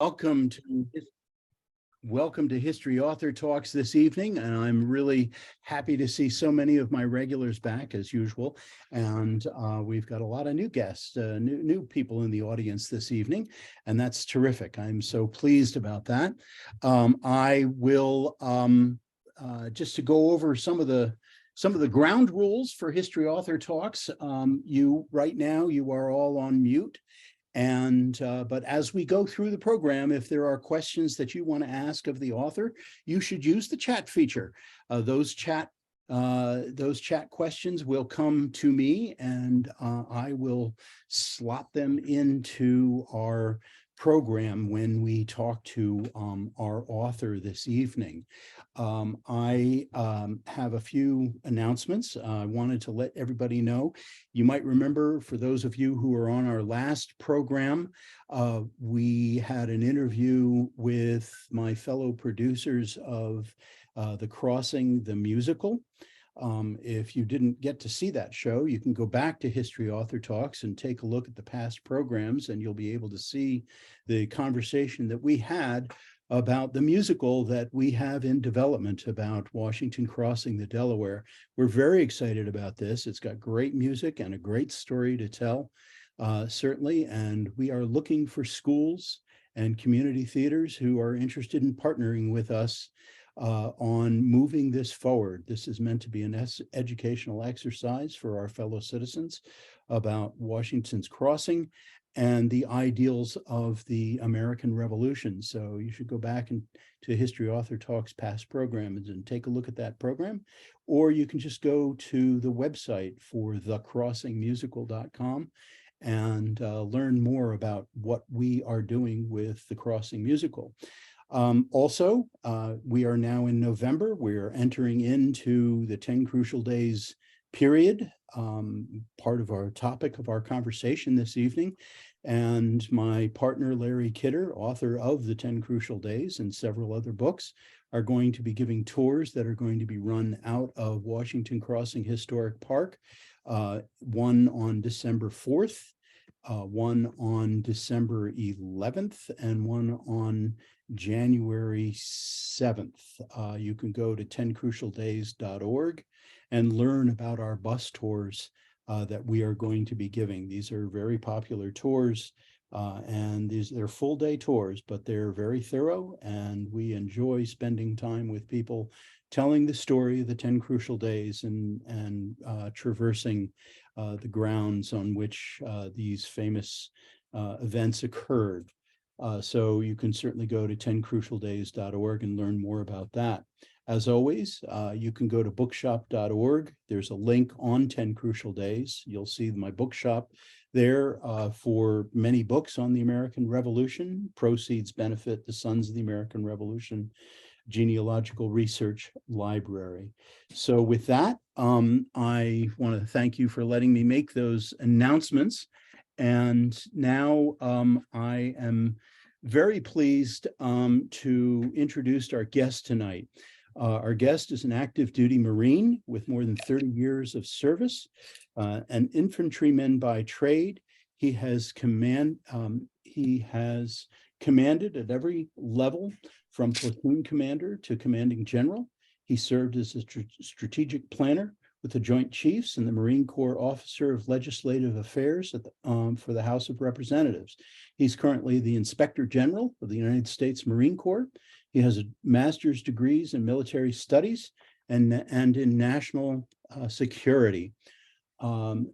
Welcome to welcome to History Author Talks this evening, and I'm really happy to see so many of my regulars back as usual. And we've got a lot of new guests, new people in the audience this evening, and that's terrific. I'm so pleased about that. I will just to go over some of the ground rules for History Author Talks. Right now you are all on mute. But as we go through the program, if there are questions that you want to ask of the author, you should use the chat feature. Those chat questions will come to me, and I will slot them into our program when we talk to our author this evening. I have a few announcements. I wanted to let everybody know. You might remember, for those of you who were on our last program, we had an interview with my fellow producers of The Crossing, the musical. If you didn't get to see that show, you can go back to History Author Talks and take a look at the past programs, and you'll be able to see the conversation that we had about the musical that we have in development about Washington crossing the Delaware. We're very excited about this. It's got great music and a great story to tell, certainly, and we are looking for schools and community theaters who are interested in partnering with us on moving this forward. This is meant to be an educational exercise for our fellow citizens about Washington's crossing and the ideals of the American Revolution. So you should go back to History Author Talks past programs and take a look at that program, or you can just go to the website for thecrossingmusical.com and learn more about what we are doing with the Crossing Musical. Also, we are now in November. We're entering into the 10 Crucial Days period, part of our topic of our conversation this evening. And my partner, Larry Kidder, author of the 10 Crucial Days and several other books, are going to be giving tours that are going to be run out of Washington Crossing Historic Park, one on December 4th, one on December 11th, and one on January 7th. You can go to 10crucialdays.org and learn about our bus tours that we are going to be giving. These are very popular tours, and they're full day tours, but they're very thorough, and we enjoy spending time with people telling the story of the 10 Crucial Days and traversing the grounds on which these famous events occurred. So you can certainly go to 10crucialdays.org and learn more about that. As always, you can go to bookshop.org. There's a link on 10 Crucial Days. You'll see my bookshop there for many books on the American Revolution. Proceeds benefit the Sons of the American Revolution Genealogical Research Library. So with that, I want to thank you for letting me make those announcements. And now I am very pleased to introduce our guest tonight. Our guest is an active duty Marine with more than 30 years of service, an infantryman by trade. He has commanded at every level, from platoon commander to commanding general. He served as a strategic planner with the Joint Chiefs and the Marine Corps Officer of Legislative Affairs for the House of Representatives. He's currently the Inspector General of the United States Marine Corps. He has a master's degrees in military studies and in national security.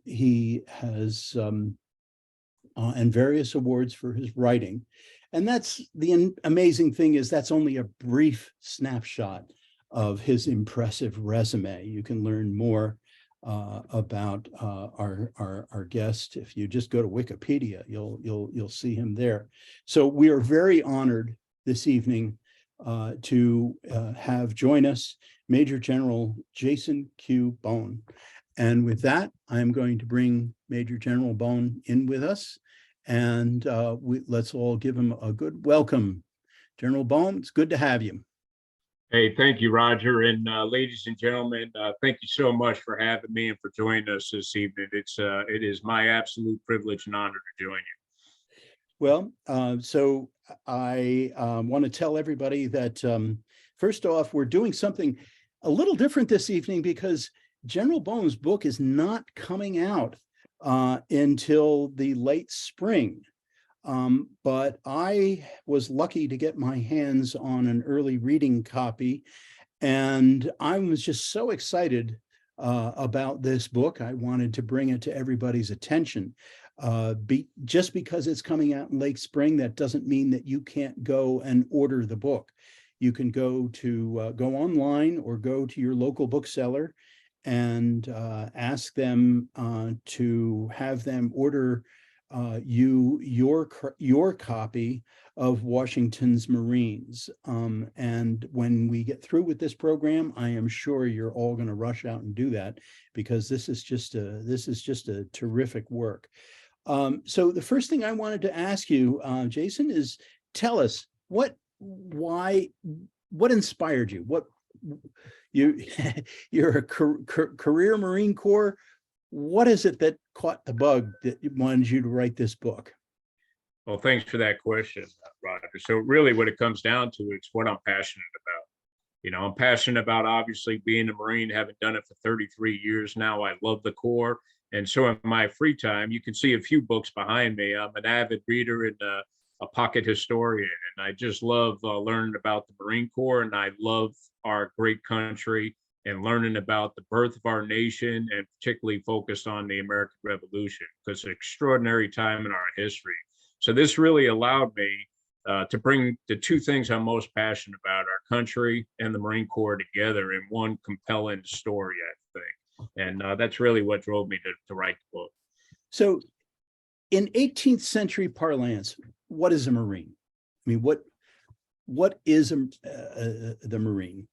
He has and various awards for his writing. And that's the amazing thing, is that's only a brief snapshot of his impressive resume. You can learn more about our guest. If you just go to Wikipedia, you'll see him there. So we are very honored this evening to have join us Major General Jason Q. Bohm. And with that, I'm going to bring Major General Bohm in with us, and let's all give him a good welcome. General Bohm, it's good to have you. Hey, thank you, Roger. And ladies and gentlemen, thank you so much for having me and for joining us this evening. It is my absolute privilege and honor to join you. Well, so I want to tell everybody that first off, we're doing something a little different this evening because General Bohm's book is not coming out until the late spring. But I was lucky to get my hands on an early reading copy, and I was just so excited about this book. I wanted to bring it to everybody's attention. Just because it's coming out in late spring, that doesn't mean that you can't go and order the book. You can go online or go to your local bookseller and ask them to have them order your copy of Washington's Marines. And when we get through with this program, I am sure you're all going to rush out and do that, because this is just a terrific work. So the first thing I wanted to ask you, Jason, is tell us what inspired you? You you're a career Marine Corps. What is it that caught the bug that wanted you to write this book? Well, thanks for that question, Roger. So really what it comes down to is what I'm passionate about. I'm passionate about obviously being a Marine, having done it for 33 years now. I love the Corps. And so in my free time, you can see a few books behind me. I'm an avid reader and a pocket historian. And I just love learning about the Marine Corps, and I love our great country and learning about the birth of our nation, and particularly focused on the American Revolution, because it's an extraordinary time in our history. So this really allowed me to bring the two things I'm most passionate about, our country and the Marine Corps, together in one compelling story, I think. And that's really what drove me to write the book. So in 18th century parlance, what is a Marine? I mean, what is the Marine?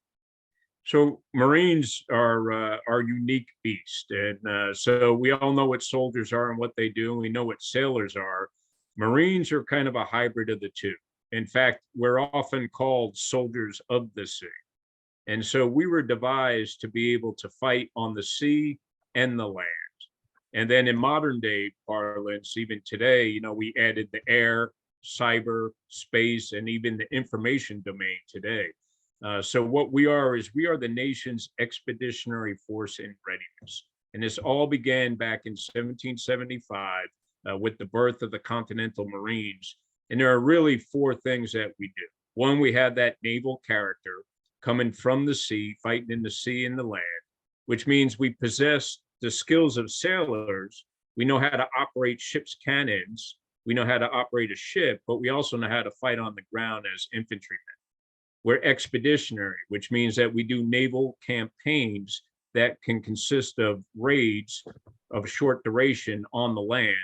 So Marines are unique beast, and so we all know what soldiers are and what they do, and we know what sailors are. Marines are kind of a hybrid of the two. In fact, we're often called soldiers of the sea. And so we were devised to be able to fight on the sea and the land. And then in modern day parlance, even today, we added the air, cyber, space, and even the information domain today. So what we are the nation's expeditionary force in readiness. And this all began back in 1775 with the birth of the Continental Marines. And there are really four things that we do. One, we have that naval character coming from the sea, fighting in the sea and the land, which means we possess the skills of sailors. We know how to operate ships' cannons. We know how to operate a ship, but we also know how to fight on the ground as infantrymen. We're expeditionary, which means that we do naval campaigns that can consist of raids of short duration on the land.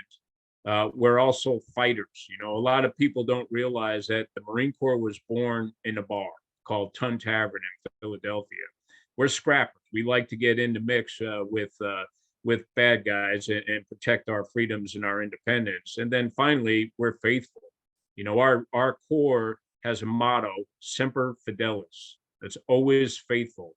We're also fighters. A lot of people don't realize that the Marine Corps was born in a bar called Tun Tavern in Philadelphia. We're scrappers. We like to get in the mix with bad guys and protect our freedoms and our independence. And then finally, we're faithful. Our Corps has a motto, Semper Fidelis. That's always faithful.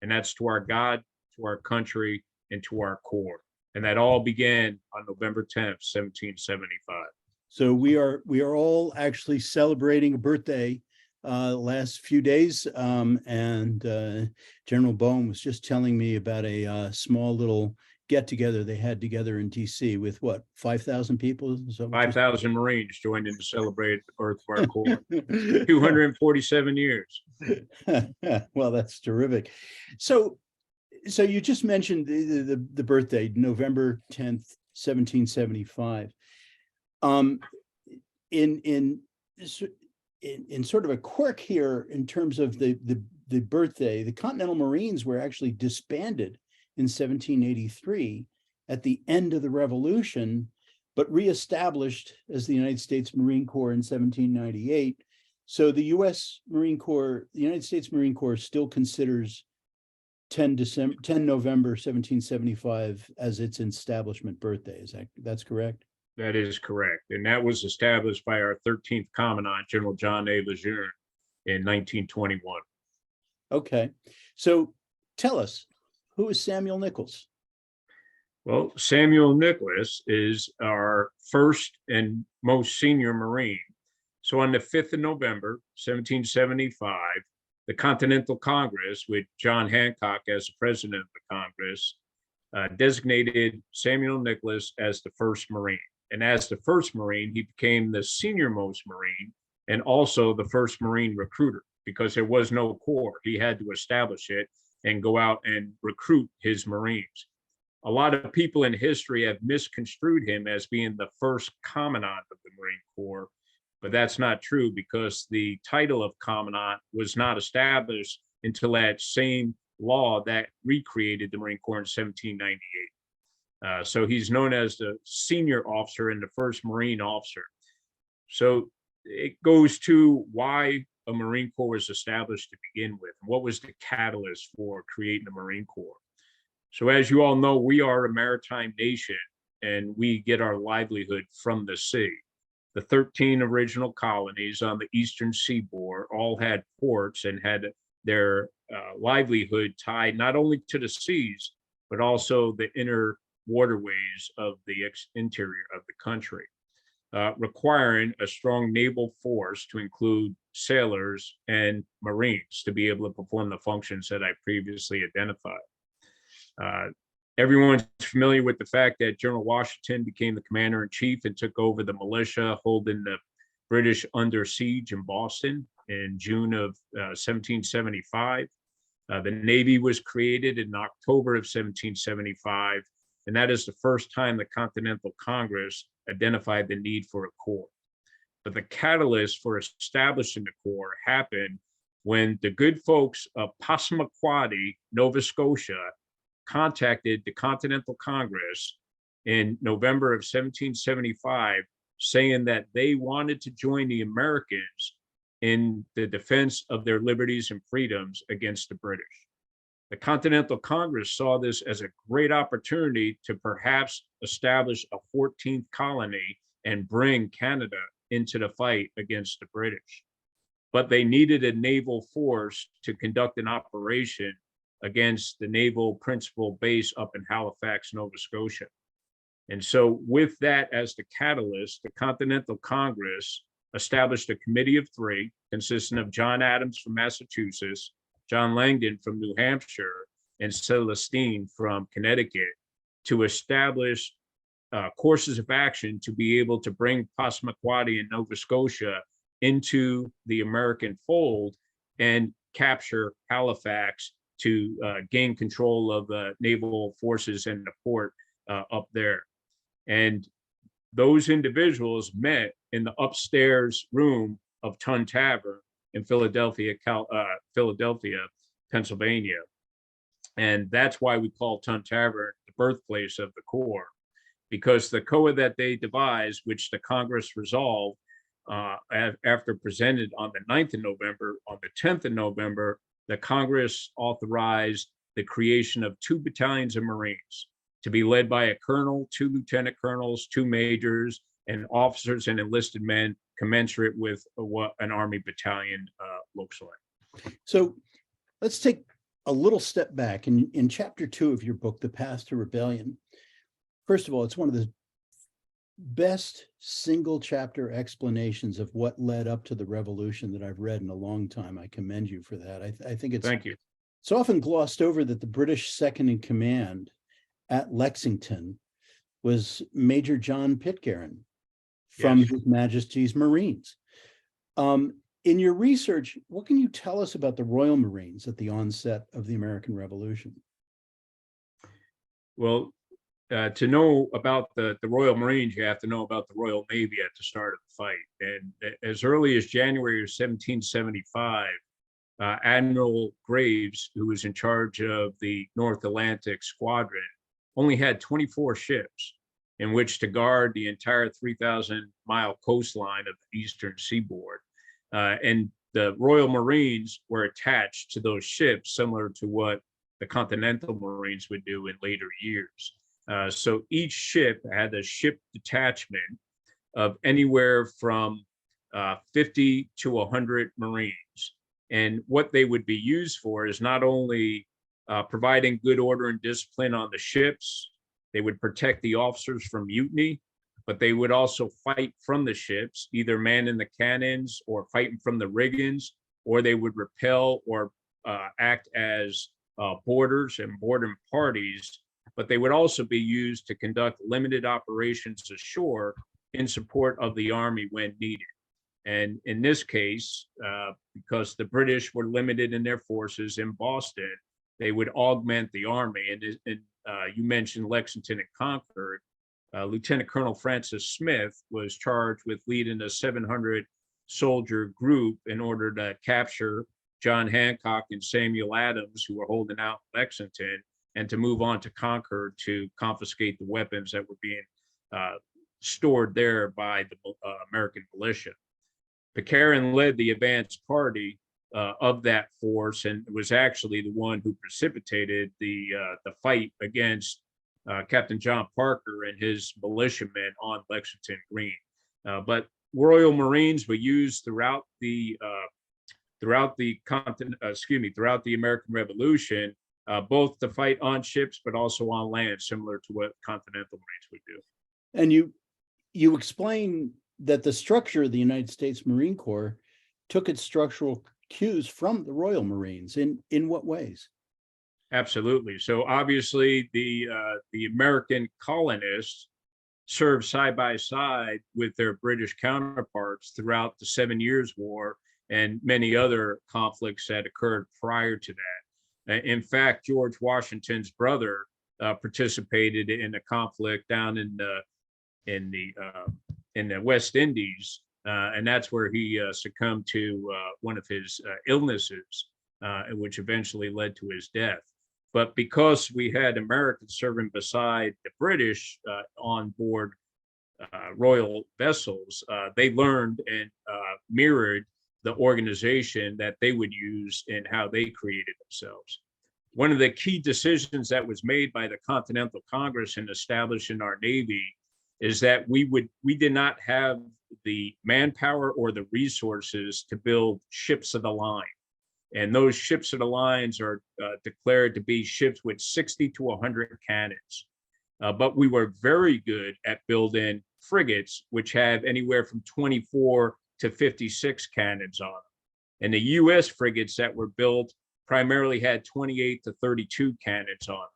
And that's to our God, to our country, and to our Corps. And that all began on November 10th, 1775. So we are all actually celebrating a birthday last few days. And General Bohm was just telling me about a small little get together they had together in DC with what, 5,000 people? So 5,000 Marines joined in to celebrate the birth of our Corps. 247 years. Well, that's terrific. So you just mentioned the birthday, November 10th, 1775. In sort of a quirk here in terms of the birthday, the Continental Marines were actually disbanded in 1783 at the end of the Revolution, but reestablished as the United States Marine Corps in 1798. So the United States Marine Corps still considers 10 November 1775 as its establishment birthday. That's correct? That is correct. And that was established by our 13th Commandant, General John A. Lejeune, in 1921. Okay. So tell us, who is Samuel Nichols? Well, Samuel Nicholas is our first and most senior Marine. So on the 5th of November, 1775, the Continental Congress, with John Hancock as the president of the Congress, designated Samuel Nicholas as the first Marine. And as the first Marine, he became the senior most Marine and also the first Marine recruiter because there was no Corps. He had to establish it and go out and recruit his Marines. A lot of people in history have misconstrued him as being the first commandant of the Marine Corps, but that's not true because the title of commandant was not established until that same law that recreated the Marine Corps in 1798. So he's known as the senior officer and the first Marine officer. So it goes to why a Marine Corps was established to begin with. What was the catalyst for creating the Marine Corps? So as you all know, we are a maritime nation and we get our livelihood from the sea. The 13 original colonies on the eastern seaboard all had ports and had their livelihood tied not only to the seas, but also the inner waterways of the interior of the country, requiring a strong naval force to include sailors and Marines to be able to perform the functions that I previously identified. Everyone's familiar with the fact that General Washington became the commander-in-chief and took over the militia, holding the British under siege in Boston in June of 1775. The Navy was created in October of 1775, and that is the first time the Continental Congress identified the need for a Corps. But the catalyst for establishing the Corps happened when the good folks of Passamaquoddy, Nova Scotia, contacted the Continental Congress in November of 1775, saying that they wanted to join the Americans in the defense of their liberties and freedoms against the British. The Continental Congress saw this as a great opportunity to perhaps establish a 14th colony and bring Canada into the fight against the British. But they needed a naval force to conduct an operation against the naval principal base up in Halifax, Nova Scotia. And so with that as the catalyst, the Continental Congress established a committee of three consisting of John Adams from Massachusetts, John Langdon from New Hampshire, and Celestine from Connecticut to establish courses of action to be able to bring Passamaquoddy and Nova Scotia into the American fold and capture Halifax to gain control of the naval forces and the port up there. And those individuals met in the upstairs room of Tun Tavern in Philadelphia, Pennsylvania. And that's why we call Tun Tavern the birthplace of the Corps, because the COA that they devised, which the Congress resolved after presented on the 9th of November, on the 10th of November, the Congress authorized the creation of 2 battalions of Marines to be led by a colonel, 2 lieutenant colonels, 2 majors, and officers and enlisted men commensurate with what an Army battalion looks like. So let's take a little step back. In chapter 2 of your book, The Path to Rebellion, first of all, it's one of the best single chapter explanations of what led up to the revolution that I've read in a long time. I commend you for that. I think Thank you. It's often glossed over that the British second in command at Lexington was Major John Pitcairn from Yes. His Majesty's Marines. In your research, what can you tell us about the Royal Marines at the onset of the American Revolution? Well, to know about the Royal Marines, you have to know about the Royal Navy at the start of the fight. And as early as January of 1775, Admiral Graves, who was in charge of the North Atlantic Squadron, only had 24 ships in which to guard the entire 3,000-mile coastline of the eastern seaboard. And the Royal Marines were attached to those ships, similar to what the Continental Marines would do in later years. So each ship had a ship detachment of anywhere from 50 to 100 Marines. And what they would be used for is not only providing good order and discipline on the ships, They would protect the officers from mutiny, but they would also fight from the ships, either manning the cannons or fighting from the riggings, or they would repel or act as boarders and boarding parties. But they would also be used to conduct limited operations ashore in support of the Army when needed. And in this case, because the British were limited in their forces in Boston, they would augment the Army. And you mentioned Lexington and Concord. Lieutenant Colonel Francis Smith was charged with leading a 700 soldier group in order to capture John Hancock and Samuel Adams, who were holding out Lexington, and to move on to Concord to confiscate the weapons that were being stored there by the American militia. Pitcairn led the advance party of that force, and was actually the one who precipitated the fight against Captain John Parker and his militiamen on Lexington Green. But Royal Marines were used throughout the American Revolution, both to fight on ships but also on land, similar to what Continental Marines would do. And you explain that the structure of the United States Marine Corps took its structural cues from the Royal Marines. In what ways? Absolutely. So obviously the American colonists served side by side with their British counterparts throughout the 7 Years' War and many other conflicts that occurred prior to that. In fact, George Washington's brother participated in a conflict down in the West Indies, and that's where he succumbed to one of his illnesses, which eventually led to his death. But because we had Americans serving beside the British on board royal vessels, they learned and mirrored the organization that they would use in how they created themselves. One of the key decisions that was made by the Continental Congress in establishing our Navy is that we did not have the manpower or the resources to build ships of the line. And those ships of the lines are declared to be ships with 60 to 100 cannons. But we were very good at building frigates, which have anywhere from 24 to 56 cannons on them. And the US frigates that were built primarily had 28 to 32 cannons on them.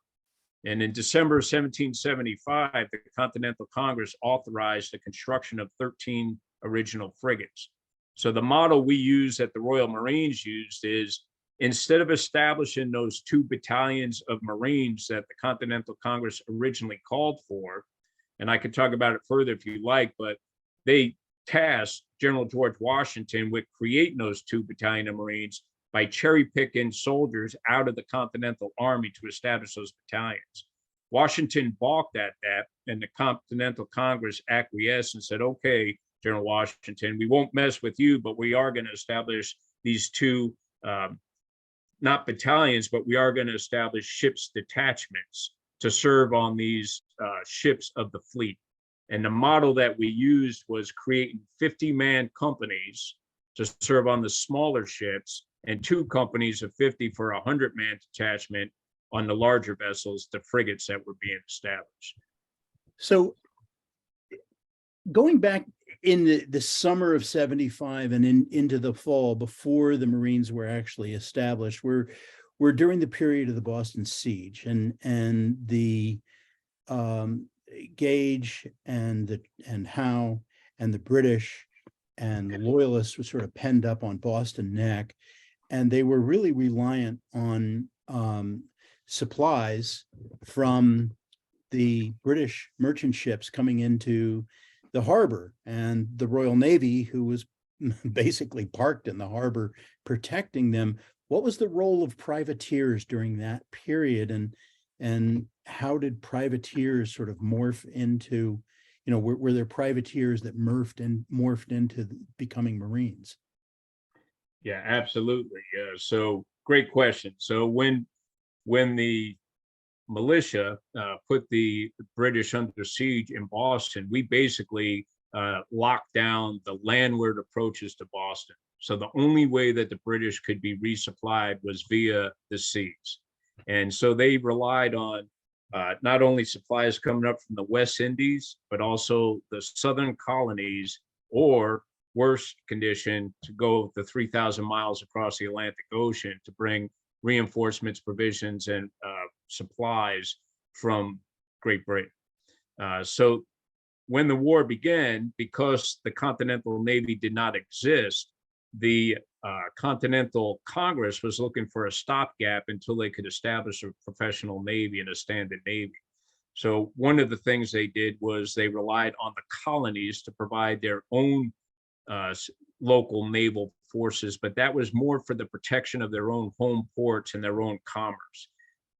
And in December 1775, the Continental Congress authorized the construction of 13 original frigates. So the model we use that the Royal Marines used is, instead of establishing those 2 battalions of Marines that the Continental Congress originally called for, and I could talk about it further if you like, but they tasked General George Washington with creating those 2 battalion of Marines by cherry picking soldiers out of the Continental Army to establish those battalions. Washington balked at that, and the Continental Congress acquiesced and said, okay, General Washington, we won't mess with you, but we are going to establish these 2, not battalions, but we are going to establish ships detachments to serve on these ships of the fleet. And the model that we used was creating 50-man companies to serve on the smaller ships, and 2 companies of 50 for a 100-man detachment on the larger vessels, the frigates that were being established. So going back in the summer of 75 and into the fall, before the Marines were actually established, we're during the period of the Boston Siege, and the Gage and Howe and the British and the Loyalists were sort of penned up on Boston Neck, and they were really reliant on supplies from the British merchant ships coming into the harbor, and the Royal Navy, who was basically parked in the harbor protecting them. What was the role of privateers during that period, and how did privateers sort of morph into, were there privateers that morphed into becoming Marines? Yeah, absolutely. So great question. So when the militia put the British under siege in Boston, we basically locked down the landward approaches to Boston. So the only way that the British could be resupplied was via the seas. And so they relied on not only supplies coming up from the West Indies, but also the southern colonies, or worse condition, to go the 3,000 miles across the Atlantic Ocean to bring reinforcements, provisions, and supplies from Great Britain. So when the war began, because the Continental Navy did not exist, the Continental Congress was looking for a stopgap until they could establish a professional Navy and a standard Navy. So one of the things they did was they relied on the colonies to provide their own local naval forces, but that was more for the protection of their own home ports and their own commerce.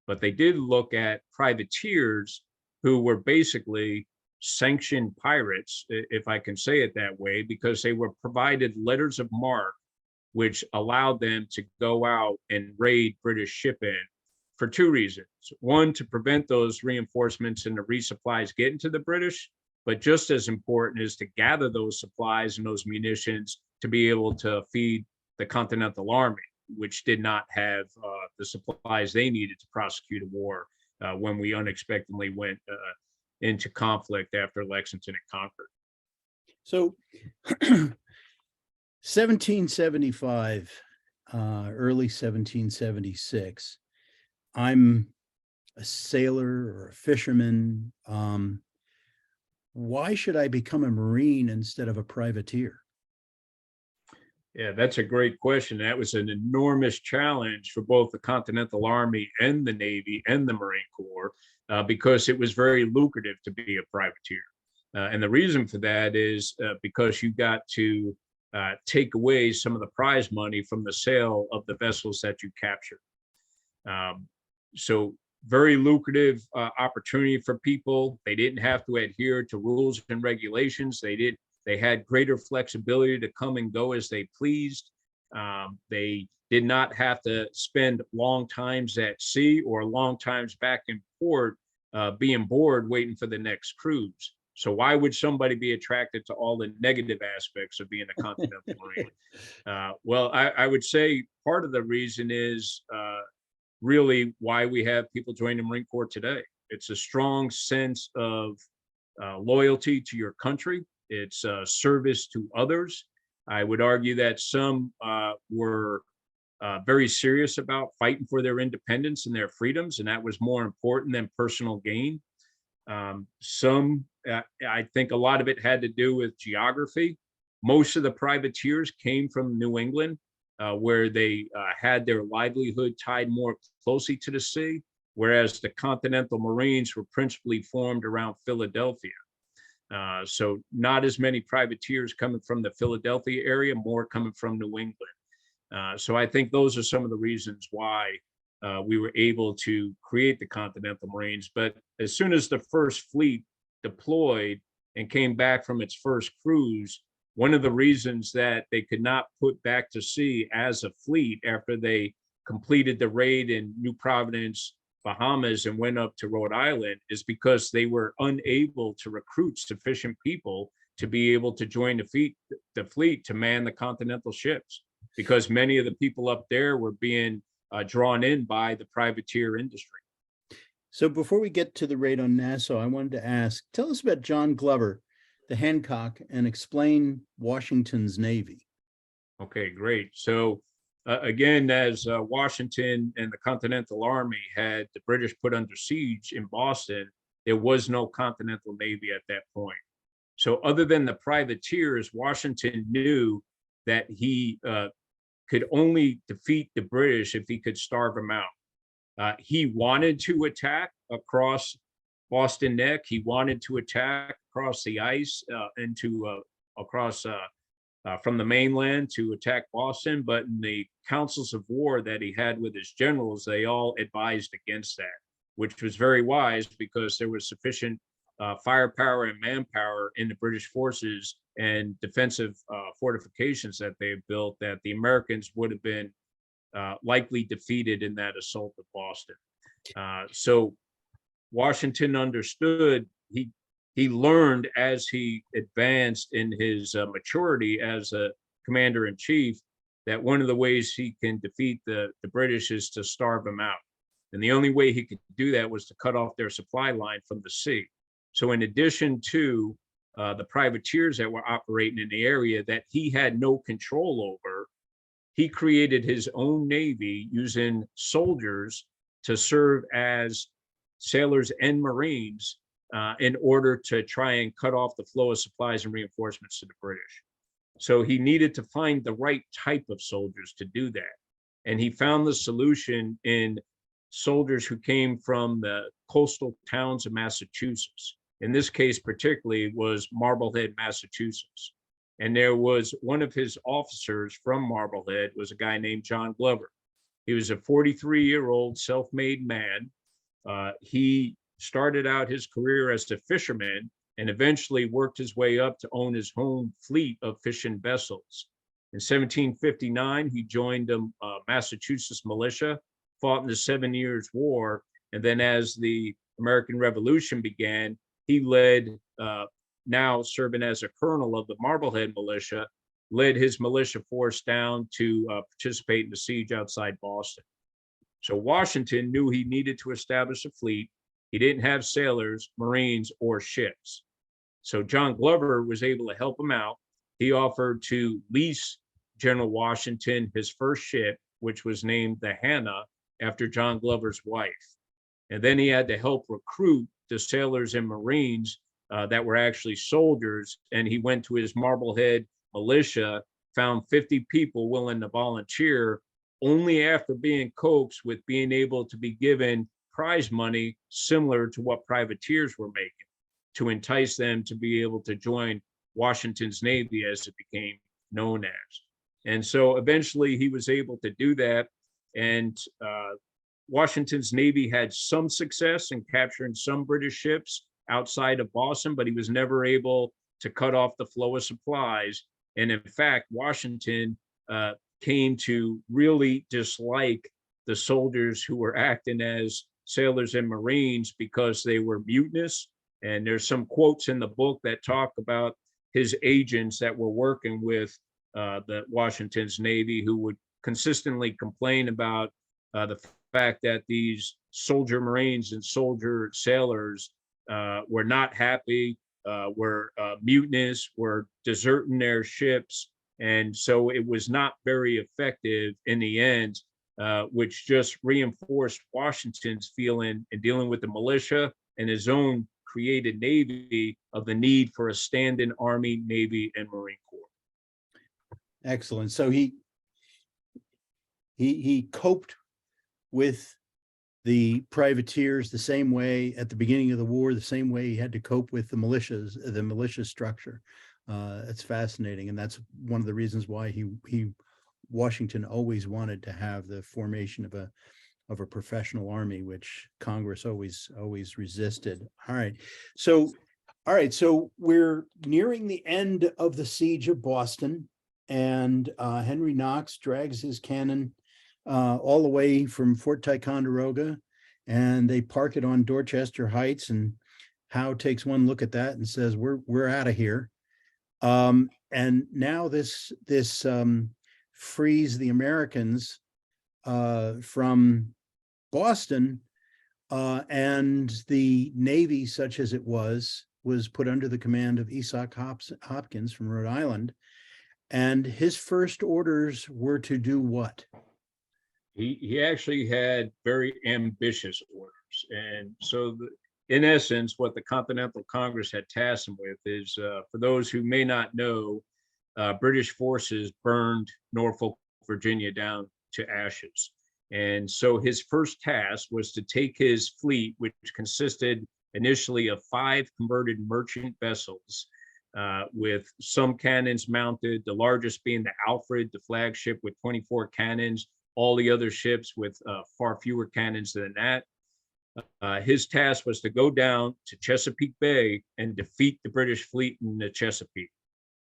But they did look at privateers who were basically sanctioned pirates, if I can say it that way, because they were provided letters of marque, which allowed them to go out and raid British shipping for two reasons. One, to prevent those reinforcements and the resupplies getting to the British, but just as important is to gather those supplies and those munitions to be able to feed the Continental Army, which did not have the supplies they needed to prosecute a war when we unexpectedly went into conflict after Lexington and Concord. So 1775, early 1776, I'm a sailor or a fisherman. Why should I become a Marine instead of a privateer? Yeah, that's a great question. That was an enormous challenge for both the Continental Army and the Navy and the Marine Corps because it was very lucrative to be a privateer. And the reason for that is because you got to take away some of the prize money from the sale of the vessels that you captured. So very lucrative opportunity for people. They didn't have to adhere to rules and regulations. They had greater flexibility to come and go as they pleased. They did not have to spend long times at sea or long times back in port being bored waiting for the next cruise. So why would somebody be attracted to all the negative aspects of being a Continental Marine? Well, I would say part of the reason is really why we have people join the Marine Corps today. It's a strong sense of loyalty to your country. It's service to others. I would argue that some were very serious about fighting for their independence and their freedoms, and that was more important than personal gain. I think a lot of it had to do with geography. Most of the privateers came from New England, where they had their livelihood tied more closely to the sea, whereas the Continental Marines were principally formed around Philadelphia. So not as many privateers coming from the Philadelphia area, more coming from New England. So I think those are some of the reasons why we were able to create the Continental Marines. But as soon as the first fleet deployed and came back from its first cruise, one of the reasons that they could not put back to sea as a fleet after they completed the raid in New Providence, Bahamas, and went up to Rhode Island is because they were unable to recruit sufficient people to be able to join the fleet to man the Continental ships, because many of the people up there were being drawn in by the privateer industry. So before we get to the raid on Nassau, I wanted to ask, tell us about John Glover, the Hancock, and explain Washington's Navy. Okay, great. So again, as Washington and the Continental Army had the British put under siege in Boston, there was no Continental Navy at that point. So other than the privateers, Washington knew that he could only defeat the British if he could starve them out. He wanted to attack across Boston Neck. He wanted to attack across the ice across from the mainland to attack Boston, but in the councils of war that he had with his generals, they all advised against that, which was very wise because there was sufficient firepower and manpower in the British forces and defensive fortifications that they had built that the Americans would have been likely defeated in that assault of Boston. So Washington understood, he learned as he advanced in his maturity as a commander-in-chief that one of the ways he can defeat the British is to starve them out. And the only way he could do that was to cut off their supply line from the sea. So in addition to the privateers that were operating in the area that he had no control over, he created his own navy using soldiers to serve as sailors and Marines in order to try and cut off the flow of supplies and reinforcements to the British. So he needed to find the right type of soldiers to do that. And he found the solution in soldiers who came from the coastal towns of Massachusetts. In this case, particularly, was Marblehead, Massachusetts. And there was one of his officers from Marblehead was a guy named John Glover. He was a 43-year-old self-made man. He started out his career as a fisherman and eventually worked his way up to own his own fleet of fishing vessels. In 1759, he joined the Massachusetts militia, fought in the 7 Years' War, and then as the American Revolution began, he led, now serving as a colonel of the Marblehead militia, led his militia force down to participate in the siege outside Boston. So Washington knew he needed to establish a fleet. He didn't have sailors, Marines, or ships. So John Glover was able to help him out. He offered to lease General Washington his first ship, which was named the Hannah, after John Glover's wife. And then he had to help recruit the sailors and Marines that were actually soldiers. And he went to his Marblehead militia, found 50 people willing to volunteer, only after being coaxed with being able to be given prize money similar to what privateers were making to entice them to be able to join Washington's Navy, as it became known as. And so eventually he was able to do that. And Washington's Navy had some success in capturing some British ships outside of Boston, but he was never able to cut off the flow of supplies. And in fact, Washington came to really dislike the soldiers who were acting as sailors and Marines because they were mutinous. And there's some quotes in the book that talk about his agents that were working with the Washington's Navy, who would consistently complain about the fact that these soldier Marines and soldier sailors were not happy, were mutinous, were deserting their ships. And so it was not very effective in the end, which just reinforced Washington's feeling in dealing with the militia and his own created Navy of the need for a stand-in Army, Navy, and Marine Corps. Excellent. So he coped with the privateers the same way at the beginning of the war, the same way he had to cope with the militias, the militia structure. It's fascinating, and that's one of the reasons why Washington always wanted to have the formation of a professional army, which Congress always resisted. All right, so we're nearing the end of the siege of Boston, and Henry Knox drags his cannon all the way from Fort Ticonderoga, and they park it on Dorchester Heights, and Howe takes one look at that and says, we're out of here. And now this frees the Americans from Boston, and the Navy, such as it was put under the command of Isaac Hopkins from Rhode Island. And his first orders were to do what? He actually had very ambitious orders. And so in essence, what the Continental Congress had tasked him with is, for those who may not know, British forces burned Norfolk, Virginia down to ashes. And so his first task was to take his fleet, which consisted initially of 5 converted merchant vessels with some cannons mounted, the largest being the Alfred, the flagship with 24 cannons, all the other ships with far fewer cannons than that. His task was to go down to Chesapeake Bay and defeat the British fleet in the Chesapeake.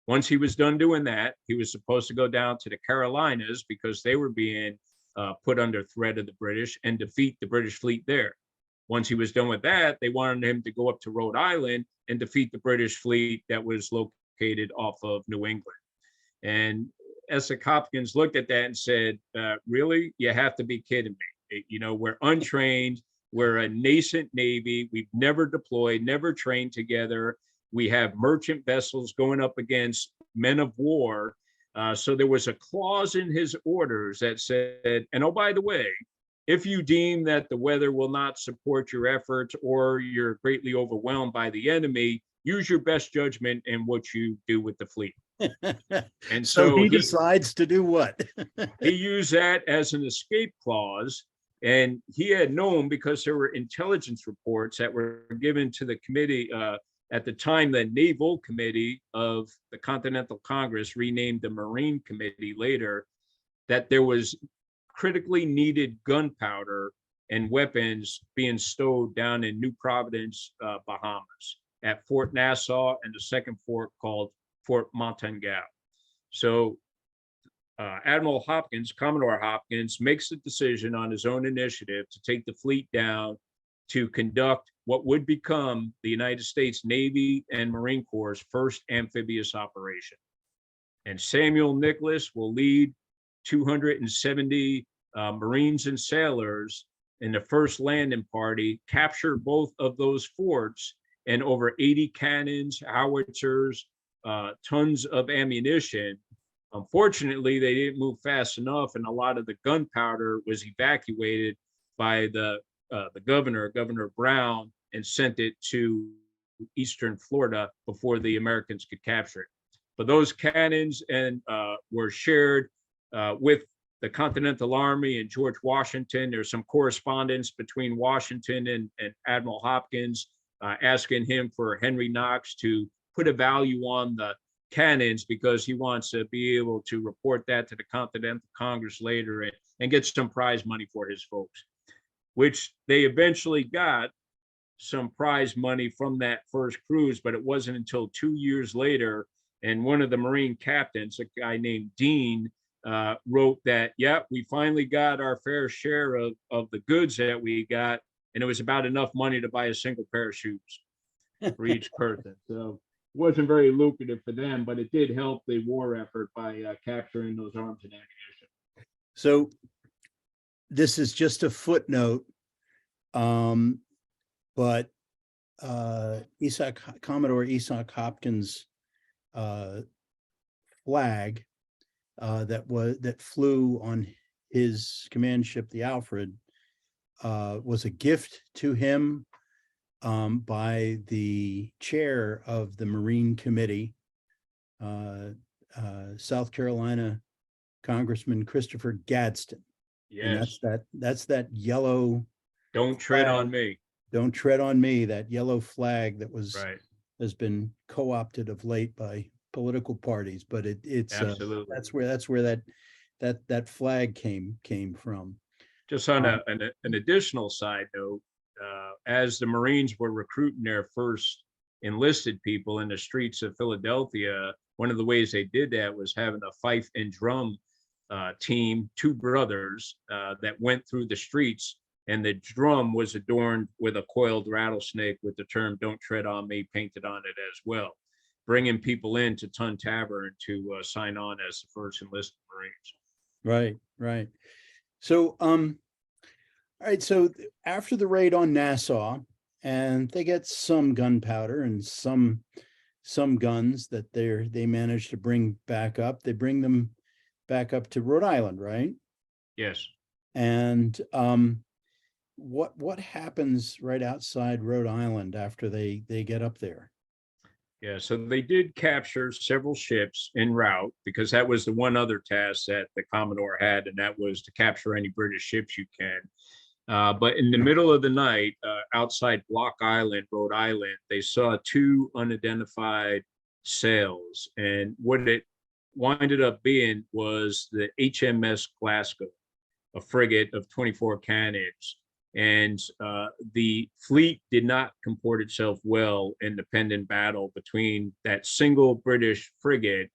Once he was done doing that, he was supposed to go down to the Carolinas because they were being put under threat of the British and defeat the British fleet there. Once he was done with that, they wanted him to go up to Rhode Island and defeat the British fleet that was located off of New England. And Isaac Hopkins looked at that and said, really? You have to be kidding me. We're untrained. We're a nascent Navy. We've never deployed, never trained together. We have merchant vessels going up against men of war. So there was a clause in his orders that said, and oh, by the way, if you deem that the weather will not support your efforts or you're greatly overwhelmed by the enemy, use your best judgment in what you do with the fleet. And So so he decides to do what? he used that as an escape clause. And he had known, because there were intelligence reports that were given to the committee at the time, the Naval Committee of the Continental Congress, renamed the Marine Committee later, that there was critically needed gunpowder and weapons being stowed down in New Providence, Bahamas, at Fort Nassau and the second fort called Fort Montangal. So Admiral Hopkins, Commodore Hopkins, makes the decision on his own initiative to take the fleet down to conduct what would become the United States Navy and Marine Corps' first amphibious operation. And Samuel Nicholas will lead 270 Marines and sailors in the first landing party, capture both of those forts, and over 80 cannons, howitzers, tons of ammunition. Unfortunately, they didn't move fast enough, and a lot of the gunpowder was evacuated by the governor, Governor Brown, and sent it to eastern Florida before the Americans could capture it. But those cannons were shared with the Continental Army and George Washington. There's some correspondence between Washington and Admiral Hopkins, asking him for Henry Knox to put a value on the cannons, because he wants to be able to report that to the Continental Congress later and get some prize money for his folks, which they eventually got some prize money from that first cruise, but it wasn't until 2 years later. And one of the Marine captains, a guy named Dean, wrote that, yeah, we finally got our fair share of the goods that we got. And it was about enough money to buy a single pair of shoes for each person. So it wasn't very lucrative for them, but it did help the war effort by capturing those arms and ammunition. So this is just a footnote, but Commodore Isaac Hopkins' flag that flew on his command ship, the Alfred, was a gift to him by the chair of the Marine Committee, South Carolina Congressman Christopher Gadsden. Yes. And that's that yellow. Don't tread on me. Don't tread on me. That yellow flag that Right. has been co-opted of late by political parties, but it's Absolutely. that's where that flag came from. Just on an additional side note, as the Marines were recruiting their first enlisted people in the streets of Philadelphia, one of the ways they did that was having a fife and drum team, two brothers that went through the streets, and the drum was adorned with a coiled rattlesnake with the term "Don't tread on me" painted on it as well, bringing people into Tun Tavern to sign on as the first enlisted Marines. Right. So, all right. So after the raid on Nassau, and they get some gunpowder and some guns that they managed to bring back up. They bring them back up to Rhode Island, right? Yes. And what happens right outside Rhode Island after they get up there? Yeah, so they did capture several ships en route, because that was the one other task that the Commodore had, and that was to capture any British ships you can. But in the middle of the night, outside Block Island, Rhode Island, they saw two unidentified sails. And what it winded up being was the HMS Glasgow, a frigate of 24 cannons. And the fleet did not comport itself well in the pending battle between that single British frigate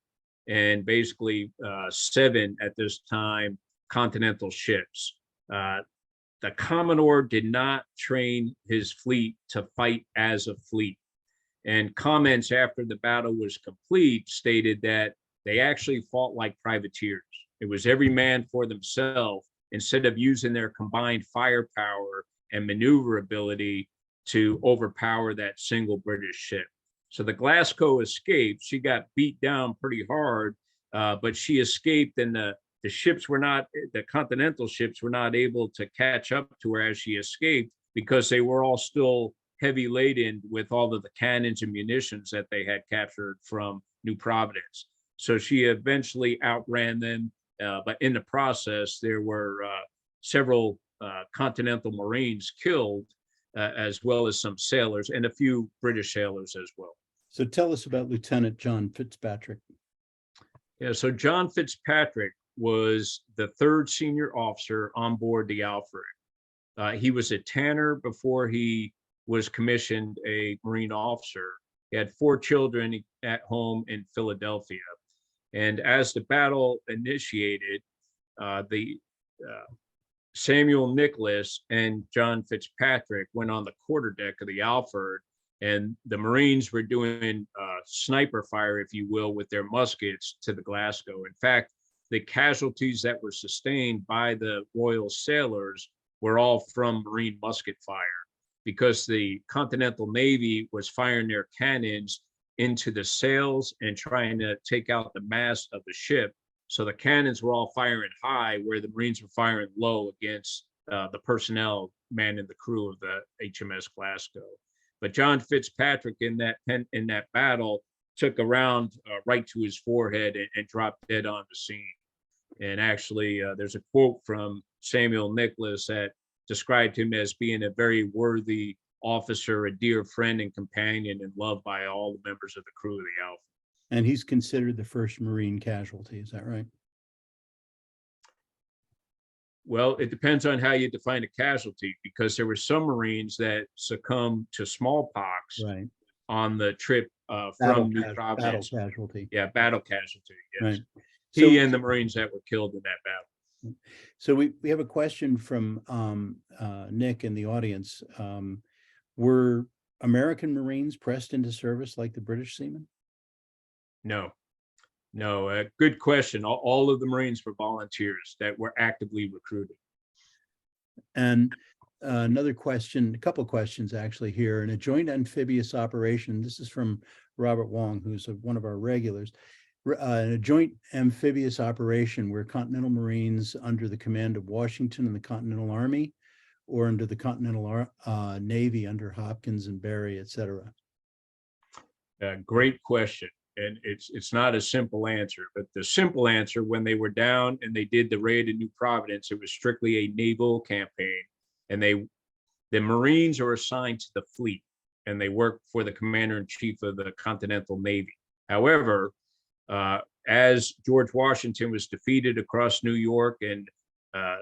and basically 7 at this time Continental ships. The Commodore did not train his fleet to fight as a fleet. And comments after the battle was complete stated that they actually fought like privateers. It was every man for themselves. instead of using their combined firepower and maneuverability to overpower that single British ship. So the Glasgow escaped. She got beat down pretty hard, but she escaped, and the ships were not, the Continental ships were not able to catch up to her as she escaped, because they were all still heavy laden with all of the cannons and munitions that they had captured from New Providence. So she eventually outran them, but in the process, there were several Continental Marines killed, as well as some sailors and a few British sailors as well. So tell us about Lieutenant John Fitzpatrick. Yeah, so John Fitzpatrick was the third senior officer on board the Alfred. He was a tanner before he was commissioned a Marine officer. He had 4 children at home in Philadelphia. And as the battle initiated, Samuel Nicholas and John Fitzpatrick went on the quarterdeck of the Alfred, and the Marines were doing sniper fire, if you will, with their muskets to the Glasgow. In fact, the casualties that were sustained by the Royal sailors were all from Marine musket fire, because the Continental Navy was firing their cannons into the sails and trying to take out the mast of the ship. So the cannons were all firing high, where the Marines were firing low against the personnel manning the crew of the HMS Glasgow. But John Fitzpatrick in that battle took a round right to his forehead and dropped dead on the scene. And actually, there's a quote from Samuel Nicholas that described him as being a very worthy officer, a dear friend and companion, and loved by all the members of the crew of the Alpha. And he's considered the first Marine casualty, is that right? Well, it depends on how you define a casualty, because there were some Marines that succumbed to smallpox on the trip from New Providence. Battle casualty. Yeah, battle casualty. Yes. Right. He and the Marines that were killed in that battle. So we have a question from Nick in the audience. Were American Marines pressed into service like the British seamen? No, good question. All of the Marines were volunteers that were actively recruited. And another question, a couple of questions actually here. In a joint amphibious operation, this is from Robert Wong, who's one of our regulars. In a joint amphibious operation, were Continental Marines under the command of Washington and the Continental Army, or under the Continental Navy under Hopkins and Berry, et cetera? Great question. And it's not a simple answer, but the simple answer, when they were down and they did the raid in New Providence, it was strictly a naval campaign. And the Marines are assigned to the fleet, and they work for the commander-in-chief of the Continental Navy. However, as George Washington was defeated across New York and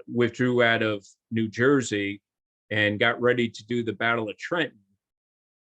withdrew out of New Jersey and got ready to do the Battle of Trenton,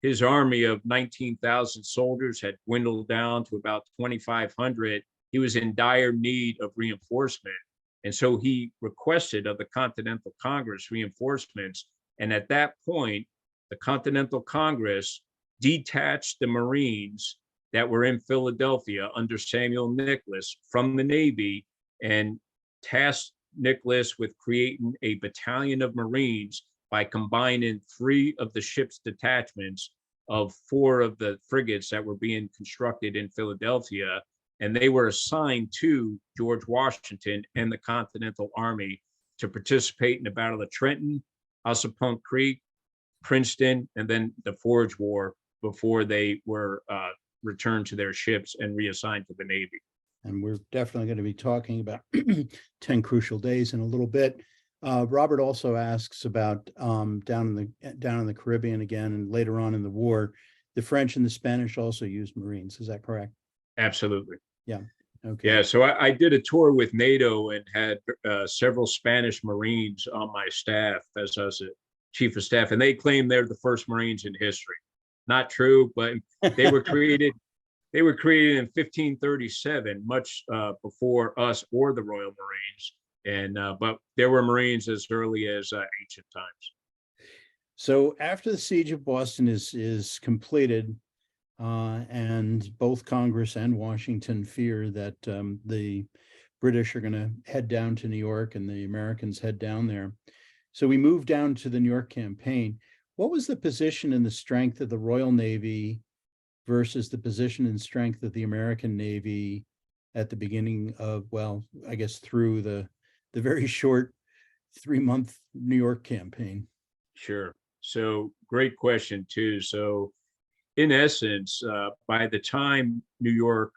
his army of 19,000 soldiers had dwindled down to about 2,500. He was in dire need of reinforcement. And so he requested of the Continental Congress reinforcements. And at that point, the Continental Congress detached the Marines that were in Philadelphia under Samuel Nicholas from the Navy, and tasked Nicholas with creating a battalion of Marines by combining 3 of the ship's detachments of 4 of the frigates that were being constructed in Philadelphia. And they were assigned to George Washington and the Continental Army to participate in the Battle of Trenton, Ossipunk Creek, Princeton, and then the Forge War, before they were returned to their ships and reassigned to the Navy. And we're definitely going to be talking about 10 crucial days in a little bit. Robert also asks about down in the Caribbean again, and later on in the war, the French and the Spanish also used Marines. Is that correct? Absolutely. Yeah. Okay. Yeah. So I did a tour with NATO and had several Spanish Marines on my staff as I was a chief of staff, and they claim they're the first Marines in history. Not true, but they were created. They were created in 1537, much before us or the Royal Marines. And but there were Marines as early as ancient times. So after the siege of Boston is completed, and both Congress and Washington fear that the British are going to head down to New York and the Americans head down there. So we moved down to the New York campaign. What was the position and the strength of the Royal Navy versus the position and strength of the American Navy at the beginning of, well, I guess through the very short 3-month New York campaign? Sure. So great question too. So in essence, by the time New York,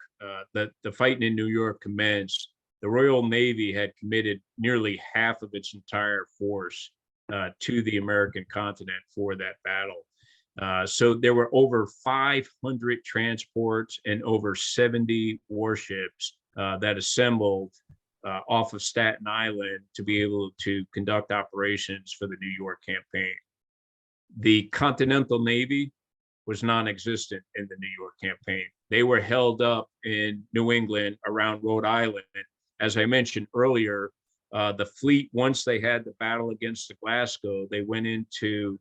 the fighting in New York commenced, the Royal Navy had committed nearly half of its entire force to the American continent for that battle. So there were over 500 transports and over 70 warships that assembled off of Staten Island to be able to conduct operations for the New York campaign. The Continental Navy was non-existent in the New York campaign. They were held up in New England around Rhode Island. As I mentioned earlier, the fleet, once they had the battle against the Glasgow, they went into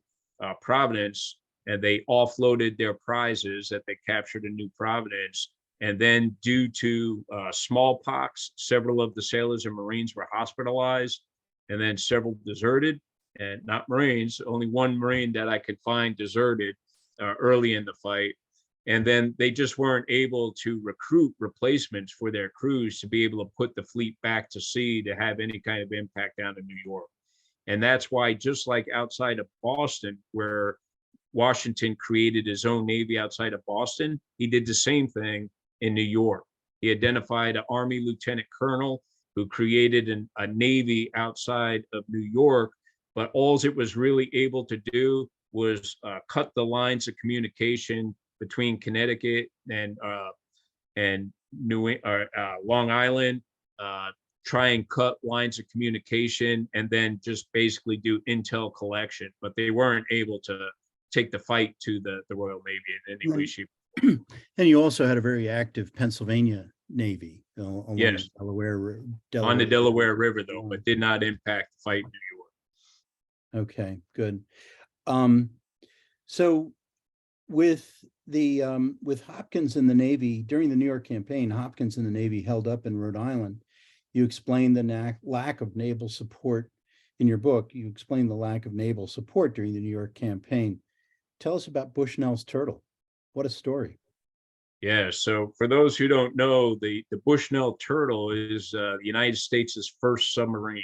Providence and they offloaded their prizes that they captured in New Providence. And then due to smallpox, several of the sailors and Marines were hospitalized, and then several deserted, and not Marines, only one Marine that I could find deserted early in the fight. And then they just weren't able to recruit replacements for their crews to be able to put the fleet back to sea to have any kind of impact down in New York. And that's why, just like outside of Boston, where Washington created his own Navy outside of Boston, he did the same thing in New York. He identified an Army Lieutenant Colonel who created a Navy outside of New York, but all it was really able to do was cut the lines of communication between Connecticut and Long Island, try and cut lines of communication, and then just basically do intel collection. But they weren't able to take the fight to the Royal Navy in any way, shape. And you also had a very active Pennsylvania Navy along Yes, Delaware, on the Delaware River, though, but did not impact the fight in New York. Okay, good. So with Hopkins in the Navy during the New York campaign, Hopkins in the Navy held up in Rhode Island. You explained the lack of naval support in your book. You explained the lack of naval support during the New York campaign. Tell us about Bushnell's turtle. What a story. Yeah, so for those who don't know, the Bushnell turtle is the United States' first submarine.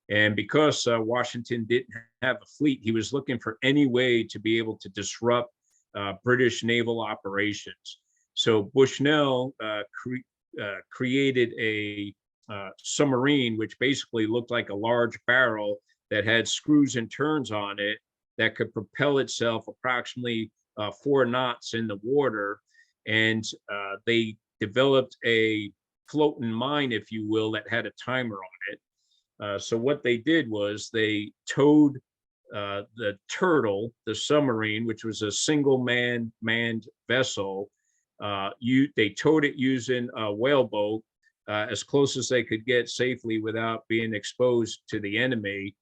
And because Washington didn't have a fleet, he was looking for any way to be able to disrupt British naval operations. So Bushnell created a submarine, which basically looked like a large barrel that had screws and turns on it that could propel itself approximately 4 knots in the water. And they developed a floating mine, if you will, that had a timer on it. So what they did was they towed the turtle, the submarine, which was a single manned vessel. They towed it using a whaleboat as close as they could get safely without being exposed to the enemy.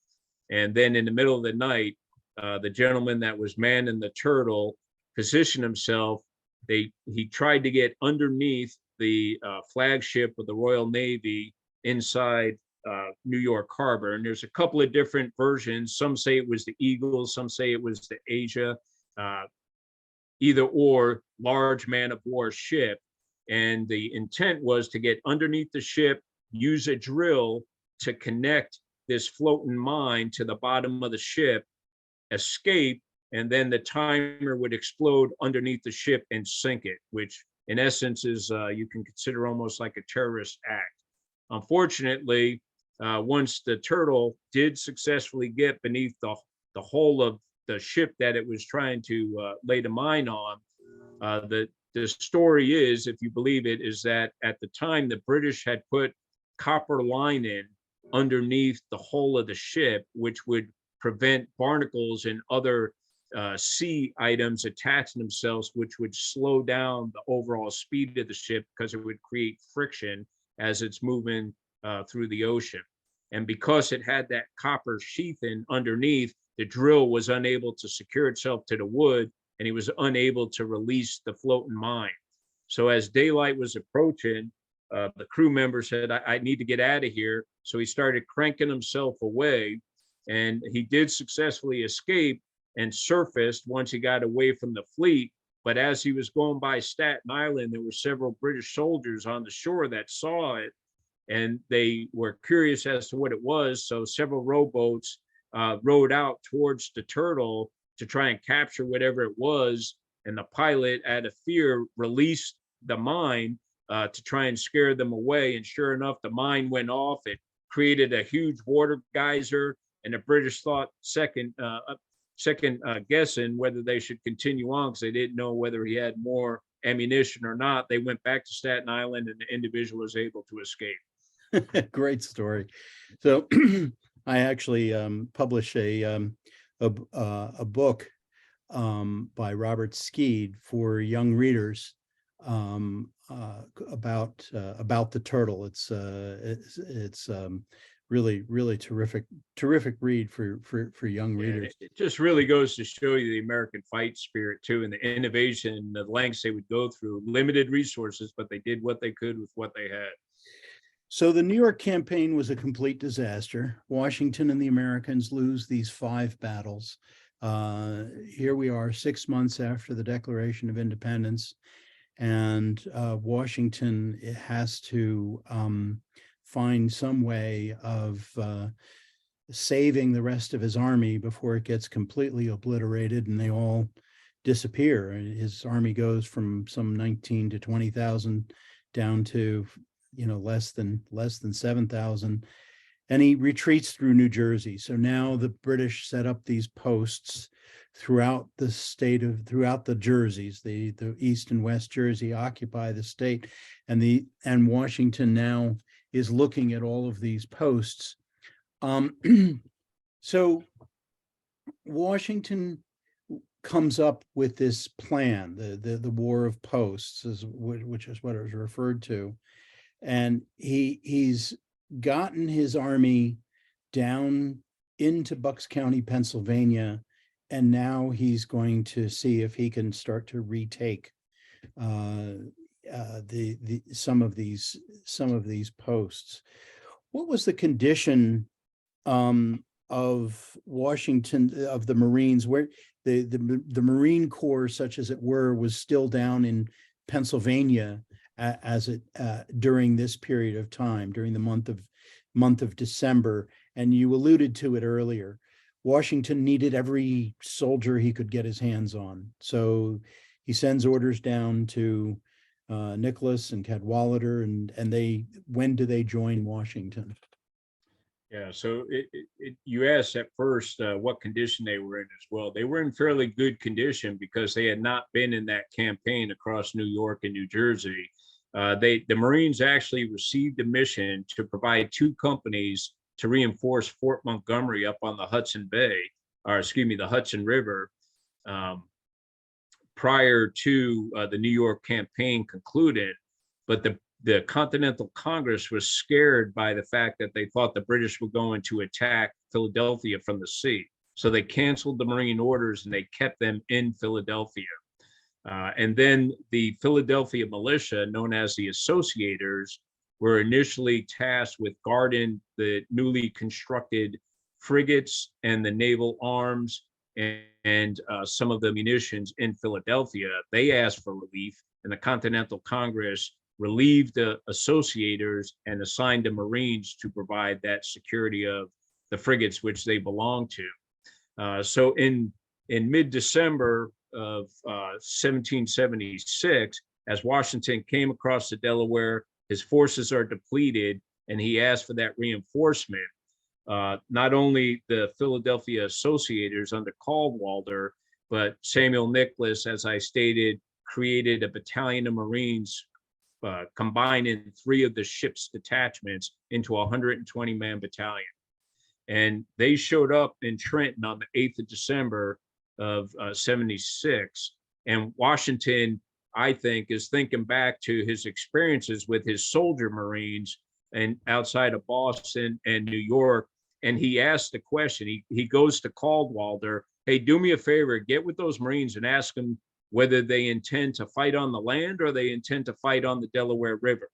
And then in the middle of the night, the gentleman that was manning the turtle positioned himself. He tried to get underneath the flagship of the Royal Navy inside New York Harbor. And there's a couple of different versions. Some say it was the Eagle, some say it was the Asia, either or, large man of war ship. And the intent was to get underneath the ship, use a drill to connect this floating mine to the bottom of the ship, escape, and then the timer would explode underneath the ship and sink it, which in essence is you can consider almost like a terrorist act. Unfortunately, once the turtle did successfully get beneath the hull of the ship that it was trying to lay the mine on, the story is, if you believe it, is that at the time the British had put copper lining underneath the hull of the ship, which would prevent barnacles and other sea items attaching themselves, which would slow down the overall speed of the ship because it would create friction as it's moving through the ocean. And because it had that copper sheathing underneath, the drill was unable to secure itself to the wood, and he was unable to release the floating mine. So as daylight was approaching, the crew member said, I need to get out of here. So he started cranking himself away, and he did successfully escape and surfaced once he got away from the fleet. But as he was going by Staten Island, there were several British soldiers on the shore that saw it, and they were curious as to what it was. So several rowboats rowed out towards the turtle to try and capture whatever it was. And the pilot, out of fear, released the mine to try and scare them away. And sure enough, the mine went off. It created a huge water geyser, and the British thought second guessing whether they should continue on because they didn't know whether he had more ammunition or not. They went back to Staten Island, and the individual was able to escape. Great story. So I actually published a book by Robert Skeed for young readers about the turtle. It's really terrific read for young readers. It just really goes to show you the American fight spirit too, and the innovation, the lengths they would go through, limited resources, but they did what they could with what they had. So the New York campaign was a complete disaster. Washington and the Americans lose these 5 battles. Here we are 6 months after the Declaration of Independence, and Washington has to find some way of saving the rest of his army before it gets completely obliterated and they all disappear. His army goes from some 19 to 20,000 down to less than 7,000, and he retreats through New Jersey. So now the British set up these posts throughout the Jerseys, the East and West Jersey occupy the state, and Washington now is looking at all of these posts. So Washington comes up with this plan, the War of Posts, which is what it was referred to, and he's gotten his army down into Bucks County, Pennsylvania, and now he's going to see if he can start to retake some of these posts. What was the condition of Washington, of the Marines, where the Marine Corps, such as it were, was still down in Pennsylvania during this period of time, during the month of December? And you alluded to it earlier. Washington needed every soldier he could get his hands on, so he sends orders down to Nicholas and Cadwalader, and when do they join Washington? Yeah, so you asked at first what condition they were in as well. They were in fairly good condition because they had not been in that campaign across New York and New Jersey. The Marines actually received a mission to provide 2 companies to reinforce Fort Montgomery up on the Hudson River, prior to the New York campaign concluded. But the Continental Congress was scared by the fact that they thought the British were going to attack Philadelphia from the sea. So they canceled the Marine orders and they kept them in Philadelphia. And then the Philadelphia militia, known as the Associators, were initially tasked with guarding the newly constructed frigates and the naval arms and some of the munitions in Philadelphia. They asked for relief, and the Continental Congress relieved the Associators and assigned the Marines to provide that security of the frigates which they belonged to. So in mid-December of 1776, as Washington came across the Delaware, his forces are depleted, and he asked for that reinforcement. Not only the Philadelphia Associators under Cadwalader, but Samuel Nicholas, as I stated, created a battalion of Marines, combining 3 of the ship's detachments into a 120-man battalion. And they showed up in Trenton on the 8th of December of 76. And Washington, I think, is thinking back to his experiences with his soldier Marines and outside of Boston and New York. And he asked the question, he goes to Cadwalader, hey, do me a favor, get with those Marines and ask them whether they intend to fight on the land or they intend to fight on the Delaware River.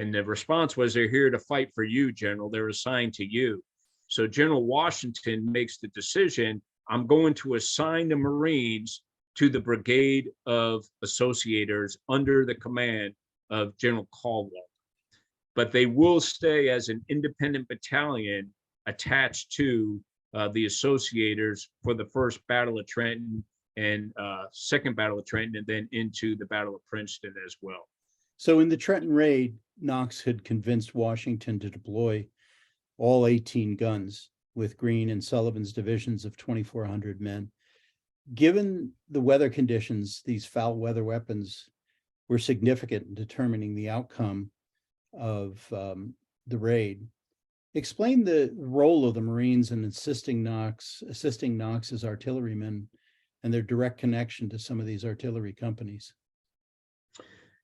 And the response was, they're here to fight for you, General. They're assigned to you. So General Washington makes the decision, I'm going to assign the Marines to the brigade of associators under the command of General Caldwell. But they will stay as an independent battalion attached to the associators for the first Battle of Trenton and second Battle of Trenton, and then into the Battle of Princeton as well. So in the Trenton raid, Knox had convinced Washington to deploy all 18 guns with Greene and Sullivan's divisions of 2,400 men. Given the weather conditions, these foul weather weapons were significant in determining the outcome of the raid. Explain the role of the Marines in assisting Knox's artillerymen and their direct connection to some of these artillery companies.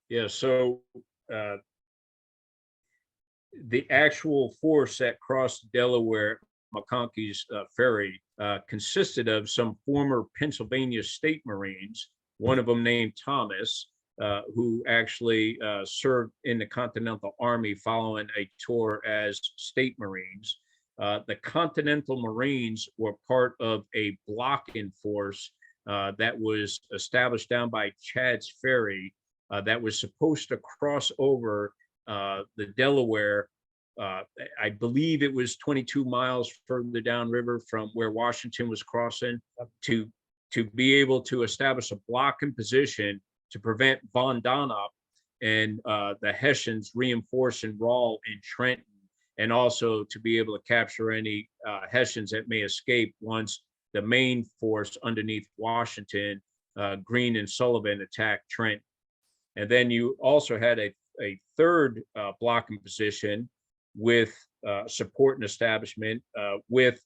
Yeah, so the actual force that crossed Delaware, McConkey's ferry, consisted of some former Pennsylvania State Marines, one of them named Thomas, who actually served in the Continental Army following a tour as State Marines. The Continental Marines were part of a blocking force that was established down by Chad's Ferry that was supposed to cross over the Delaware. I believe it was 22 miles further downriver from where Washington was crossing, to be able to establish a blocking position to prevent von Donop and the Hessians reinforcing Rahl in Trenton, and also to be able to capture any Hessians that may escape once the main force underneath Washington, Greene and Sullivan, attacked Trenton. And then you also had a third blocking position with support and establishment with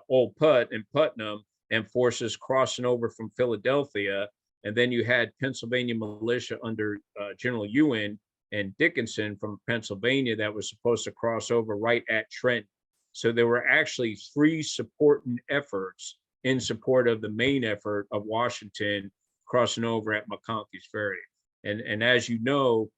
Old Put and Putnam and forces crossing over from Philadelphia. And then you had Pennsylvania militia under General Ewan and Dickinson from Pennsylvania that was supposed to cross over right at Trenton. So there were actually three supporting efforts in support of the main effort of Washington crossing over at McConkey's Ferry. And as you know,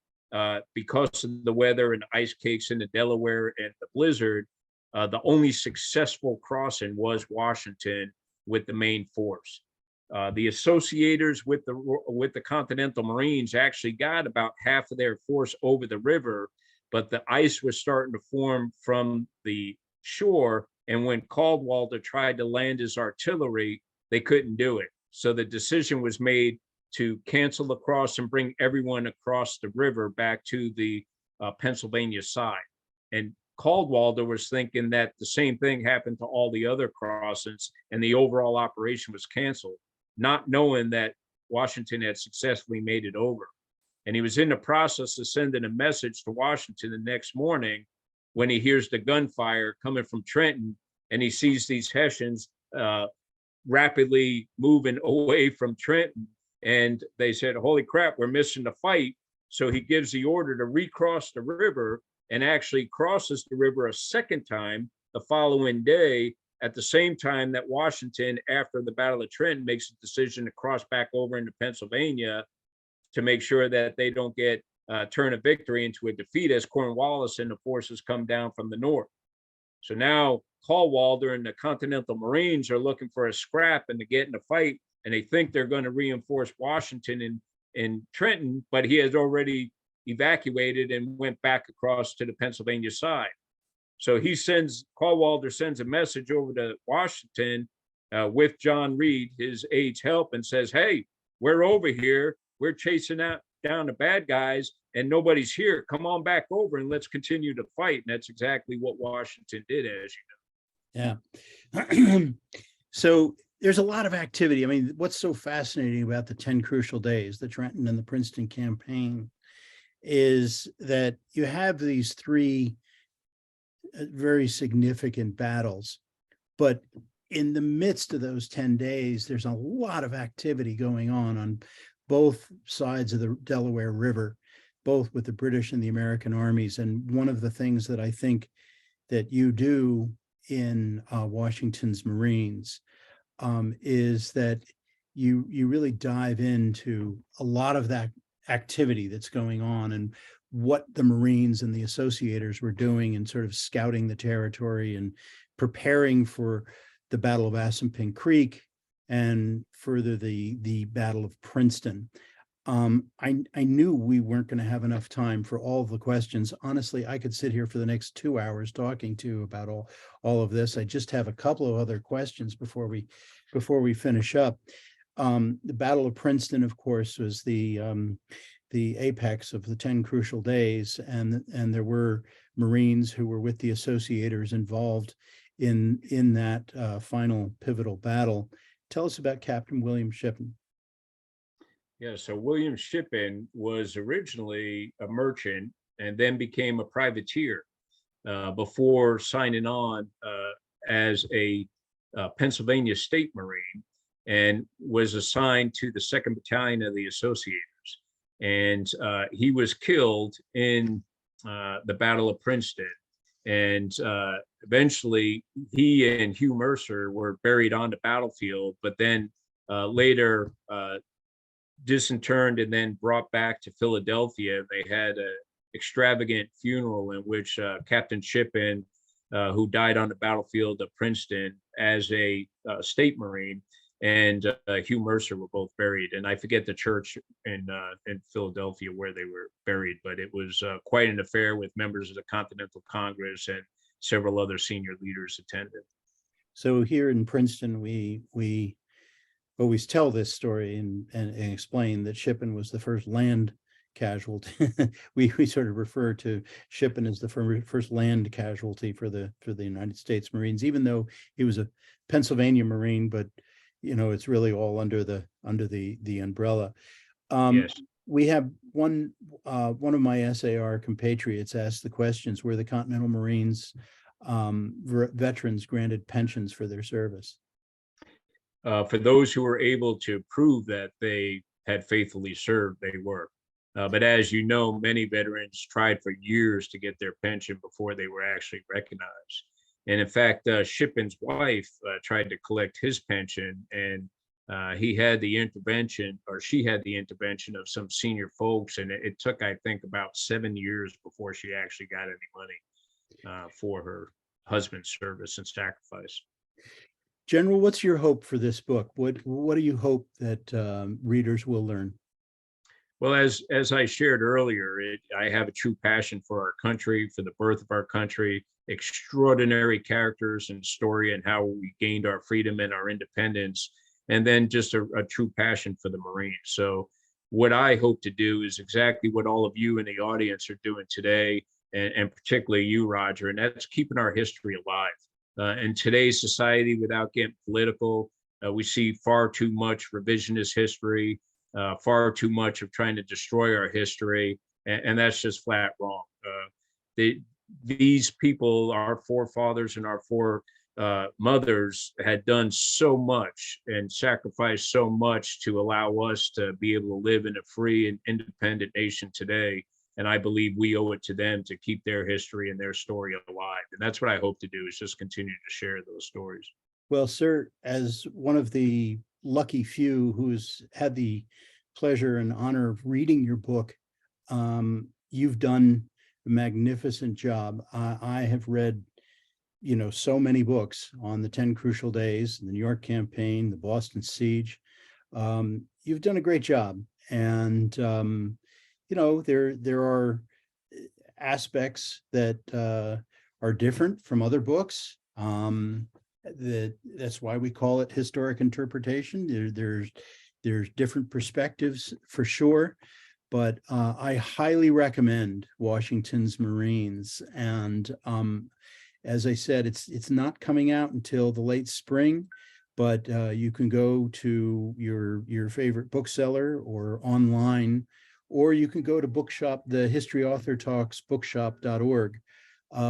because of the weather and ice cakes in the Delaware and the blizzard, the only successful crossing was Washington with the main force. The associators with the Continental Marines actually got about half of their force over the river, but the ice was starting to form from the shore. And when Caldwell tried to land his artillery, they couldn't do it. So the decision was made to cancel the cross and bring everyone across the river back to the Pennsylvania side. And Caldwell was thinking that the same thing happened to all the other crossings and the overall operation was canceled, not knowing that Washington had successfully made it over. And he was in the process of sending a message to Washington the next morning when he hears the gunfire coming from Trenton, and he sees these Hessians rapidly moving away from Trenton. And they said, holy crap, we're missing the fight. So he gives the order to recross the river and actually crosses the river a second time the following day, at the same time that Washington, after the Battle of Trenton, makes a decision to cross back over into Pennsylvania to make sure that they don't get turn a victory into a defeat as Cornwallis and the forces come down from the north. So now Caldwell and the Continental Marines are looking for a scrap and to get in a fight, and they think they're going to reinforce Washington in Trenton, but he has already evacuated and went back across to the Pennsylvania side. So Caldwell sends a message over to Washington with John Reed, his aide's help, and says, hey, we're over here. We're chasing down the bad guys and nobody's here. Come on back over and let's continue to fight. And that's exactly what Washington did, as you know. Yeah. So there's a lot of activity. I mean, what's so fascinating about the 10 crucial days, the Trenton and the Princeton campaign, is that you have these three very significant battles, but in the midst of those 10 days, there's a lot of activity going on both sides of the Delaware River, both with the British and the American armies. And one of the things that I think that you do in Washington's Marines is that you really dive into a lot of that activity that's going on. And what the Marines and the associators were doing and sort of scouting the territory and preparing for the Battle of Assunpink Creek and further the Battle of Princeton. I knew we weren't going to have enough time for all of the questions. Honestly, I could sit here for the next 2 hours talking to you about all of this. I just have a couple of other questions before we finish up. The Battle of Princeton, of course, was the apex of the 10 crucial days, and there were Marines who were with the associators involved in that final pivotal battle. Tell us about Captain William Shippen. Yeah, so William Shippen was originally a merchant and then became a privateer before signing on as a Pennsylvania State Marine, and was assigned to the 2nd Battalion of the Associators. And he was killed in the Battle of Princeton. And eventually he and Hugh Mercer were buried on the battlefield, but then later disinterred and then brought back to Philadelphia. They had an extravagant funeral in which Captain Shippen, who died on the battlefield of Princeton as a State Marine, and Hugh Mercer were both buried. And I forget the church in Philadelphia where they were buried, but it was quite an affair with members of the Continental Congress, and several other senior leaders attended. So here in Princeton, we always tell this story and explain that Shippen was the first land casualty. we sort of refer to Shippen as the first land casualty for the United States Marines, even though he was a Pennsylvania Marine, but it's really all under the umbrella. Yes. We have one of my SAR compatriots asked the questions: were the Continental Marines veterans granted pensions for their service? For those who were able to prove that they had faithfully served, they were. But as you know, many veterans tried for years to get their pension before they were actually recognized. And in fact, Shippen's wife tried to collect his pension, and he had the intervention, or she had the intervention of some senior folks. And it took, I think, about 7 years before she actually got any money for her husband's service and sacrifice. General, what's your hope for this book? What do you hope that readers will learn? Well, as I shared earlier, I have a true passion for our country, for the birth of our country, extraordinary characters and story, and how we gained our freedom and our independence, and then just a true passion for the Marines. So what I hope to do is exactly what all of you in the audience are doing today, and particularly you, Roger, and that's keeping our history alive. In today's society, without getting political, we see far too much revisionist history, far too much of trying to destroy our history, and that's just flat wrong. These people, our forefathers and our mothers, had done so much and sacrificed so much to allow us to be able to live in a free and independent nation today. And I believe we owe it to them to keep their history and their story alive. And that's what I hope to do, is just continue to share those stories. Well, sir, as one of the lucky few who's had the pleasure and honor of reading your book, you've done a magnificent job. I have read, so many books on the 10 Crucial Days, the New York Campaign, the Boston Siege. You've done a great job. And, there are aspects that are different from other books. That's why we call it historic interpretation. There's different perspectives for sure, but I highly recommend Washington's Marines. And as I said, it's not coming out until the late spring, but you can go to your favorite bookseller or online, or you can go to bookshop, the History Author Talks bookshop.org.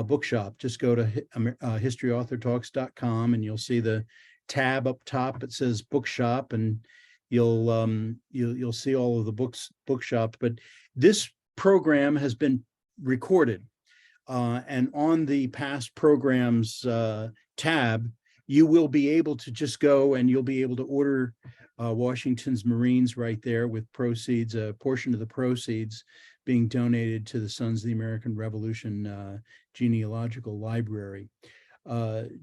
Bookshop, just go to historyauthortalks.com and you'll see the tab up top. It says bookshop, and you'll see all of the bookshop. But this program has been recorded, and on the past programs tab, you will be able to just go and you'll be able to order Washington's Marines right there, with proceeds, a portion of the proceeds being donated to the Sons of the American Revolution Genealogical Library.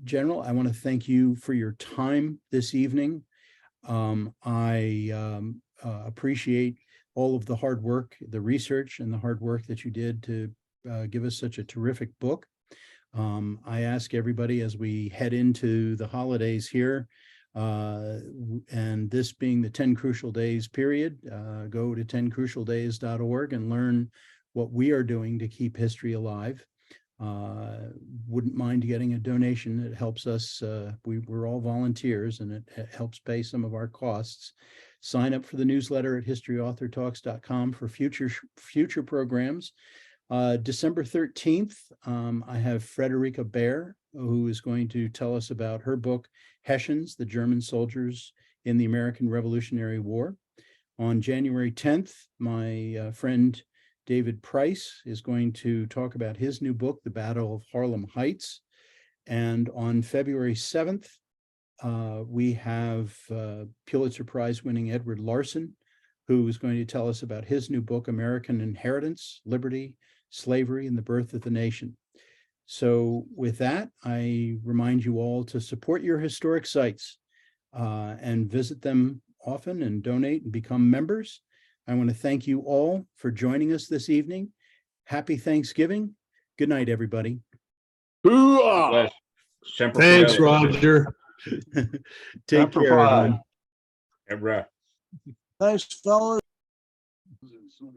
General, I want to thank you for your time this evening. I appreciate all of the hard work, the research, and the hard work that you did to give us such a terrific book. I ask everybody as we head into the holidays here, and this being the 10 Crucial Days period, go to 10crucialdays.org and learn what we are doing to keep history alive. Wouldn't mind getting a donation. It helps us. We're all volunteers, and it helps pay some of our costs. Sign up for the newsletter at historyauthortalks.com for future programs. December 13th, I have Frederica Baer, who is going to tell us about her book, Hessians, the German Soldiers in the American Revolutionary War. On January 10th, my friend David Price is going to talk about his new book, The Battle of Harlem Heights. And on February 7th, we have Pulitzer Prize winning Edward Larson, who is going to tell us about his new book, American Inheritance, Liberty, Slavery, and the Birth of the Nation. So with that, I remind you all to support your historic sites and visit them often and donate and become members. I want to thank you all for joining us this evening. Happy Thanksgiving. Good night, everybody. Bless. Semper Thanks, Fidelis. Roger. Take care, everyone. Emra. Thanks, fellas.